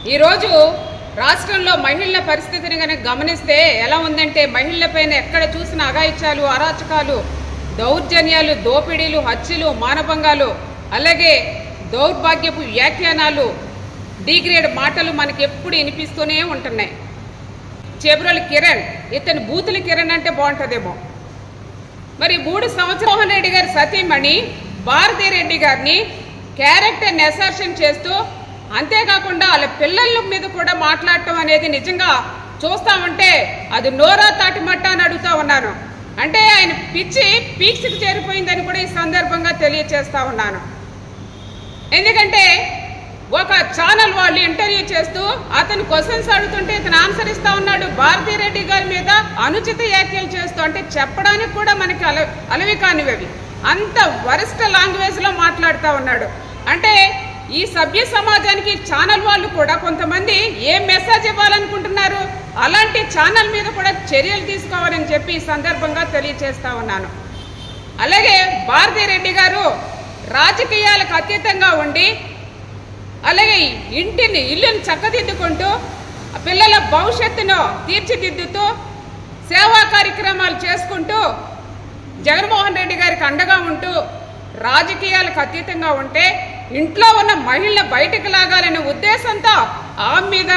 ఈరోజు రాష్ట్రంలో మహిళల పరిస్థితిని కనుక గమనిస్తే ఎలా ఉందంటే మహిళలపైన ఎక్కడ చూసిన అఘాయిత్యాలు, అరాచకాలు, దౌర్జన్యాలు, దోపిడీలు, హత్యలు, మానభంగాలు, అలాగే దౌర్భాగ్యపు వ్యాఖ్యానాలు, డిగ్రేడ్ మాటలు మనకి ఎప్పుడు వినిపిస్తూనే ఉంటున్నాయి. చేబ్రోలు కిరణ్, ఇతను బూతుల కిరణ్ అంటే బాగుంటుందేమో. మరి 3 సంవత్సరాలు మోహన్ రెడ్డి గారి సతీమణి భారతీరెడ్డి గారిని క్యారెక్టర్ని అసర్షన్ చేస్తూ, అంతేకాకుండా వాళ్ళ పిల్లల మీద కూడా మాట్లాడటం అనేది నిజంగా చూస్తూ ఉంటే అది నోరా తాటిమట్ట అని అడుగుతూ ఉన్నాను. అంటే ఆయన పిచ్చి పీక్స్కి చేరిపోయిందని కూడా ఈ సందర్భంగా తెలియచేస్తూ ఉన్నాను. ఎందుకంటే ఒక ఛానల్ వాళ్ళు ఇంటర్వ్యూ చేస్తూ అతను క్వశ్చన్స్ అడుగుతుంటే ఇతను ఆన్సర్ ఇస్తూ ఉన్నాడు. భారతీరెడ్డి గారి మీద అనుచిత వ్యాఖ్యలు చేస్తూ, అంటే చెప్పడానికి కూడా మనకి అలవి కానివి అంత వరస్ట్ లాంగ్వేజ్లో మాట్లాడుతూ ఉన్నాడు. అంటే ఈ సభ్య సమాజానికి ఛానల్ వాళ్ళు కూడా కొంతమంది ఏం మెసేజ్ ఇవ్వాలనుకుంటున్నారు, అలాంటి ఛానల్ మీద కూడా చర్యలు తీసుకోవాలని చెప్పి ఈ సందర్భంగా తెలియచేస్తా ఉన్నాను. అలాగే భారతీరెడ్డి గారు రాజకీయాలకు అతీతంగా ఉండి, అలాగే ఇల్లుని చక్కదిద్దుకుంటూ, పిల్లల భవిష్యత్తును తీర్చిదిద్దుతూ, సేవా కార్యక్రమాలు చేసుకుంటూ, జగన్మోహన్ రెడ్డి గారికి అండగా ఉంటూ, రాజకీయాలకు అతీతంగా ఉంటే ఇంట్లో ఉన్న మహిళ బయటకు లాగాలనే ఉద్దేశంతో ఆమె మీద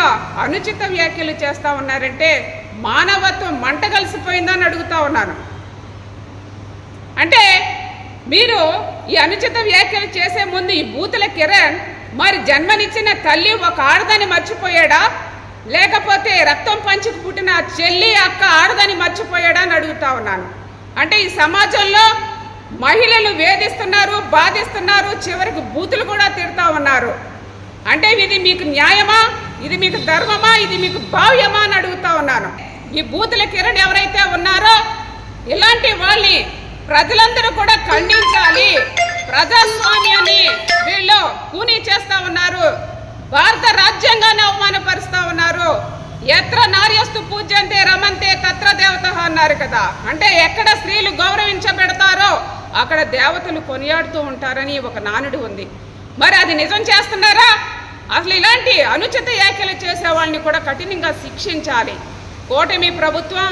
అనుచిత వ్యాఖ్యలు చేస్తూ ఉన్నారంటే మానవత్వం మంట కలిసిపోయిందని అడుగుతా ఉన్నాను. అంటే మీరు ఈ అనుచిత వ్యాఖ్యలు చేసే ముందు ఈ బూతుల కిరణ్ మరి జన్మనిచ్చిన తల్లి ఒక ఆడదాన్ని మర్చిపోయాడా, లేకపోతే రక్తం పంచుకు పుట్టిన చెల్లి అక్క ఆడదాన్ని మర్చిపోయాడా అని అడుగుతా ఉన్నాను. అంటే ఈ సమాజంలో మహిళలు వేధిస్తున్నారు, బాధిస్తున్నారు, చివరికి బూతులు కూడా తిడతా ఉన్నారు. అంటే ఇది మీకు న్యాయమా, ఇది మీకు ధర్మమా, ఇది మీకు భావ్యమా అని అడుగుతా ఉన్నాను. ఈ బూతుల కిరణ్ ఎవరైతే ఉన్నారో ఇలాంటి వాళ్ళని ప్రజలందరూ కూడా ఖండించాలి. ప్రజాస్వామ్యాన్ని వీళ్ళు కూనీ చేస్తా ఉన్నారు, భారత రాజ్యాంగాన్ని అవమానపరుస్తూ ఉన్నారు. ఎత్ర నార్యస్తు పూజ్యంతే రమంతే తత్ర దేవత అన్నారు కదా. అంటే ఎక్కడ స్త్రీలు గౌరవించబెడతారో అక్కడ దేవతలు కొనియాడుతూ ఉంటారని ఒక నానుడు ఉంది. మరి అది నిజం చేస్తున్నారా? అసలు ఇలాంటి అనుచిత వ్యాఖ్యలు చేసే వాళ్ళని కూడా కఠినంగా శిక్షించాలి. కూటమి ప్రభుత్వం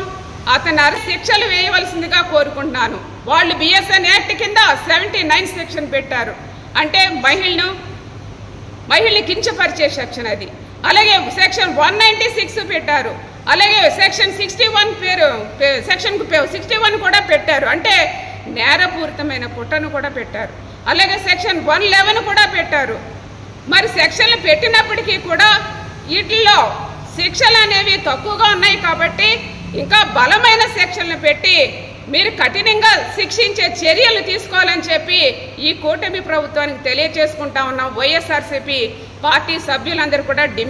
అతను శిక్షలు వేయవలసిందిగా కోరుకుంటున్నాను. వాళ్ళు బిఎస్ఎన్ యాక్ట్ కింద 79 సెక్షన్ పెట్టారు. అంటే మహిళని కించపరిచే సెక్షన్ అది. అలాగే సెక్షన్ 196 పెట్టారు. అలాగే సెక్షన్ 61 సెక్షన్ 61 కూడా పెట్టారు. అంటే నేరపూరితమైన కుట్రను కూడా పెట్టారు. అలాగే సెక్షన్ 111 కూడా పెట్టారు. మరి సెక్షన్లు పెట్టినప్పటికీ కూడా వీటిల్లో శిక్షలు అనేవి తక్కువగా ఉన్నాయి కాబట్టి ఇంకా బలమైన సెక్షన్లు పెట్టి మీరు కఠినంగా శిక్షించే చర్యలు తీసుకోవాలని చెప్పి ఈ కూటమి ప్రభుత్వానికి తెలియజేసుకుంటా ఉన్నాం. వైఎస్ఆర్సీపీ పార్టీ సభ్యులందరూ కూడా డిమాండ్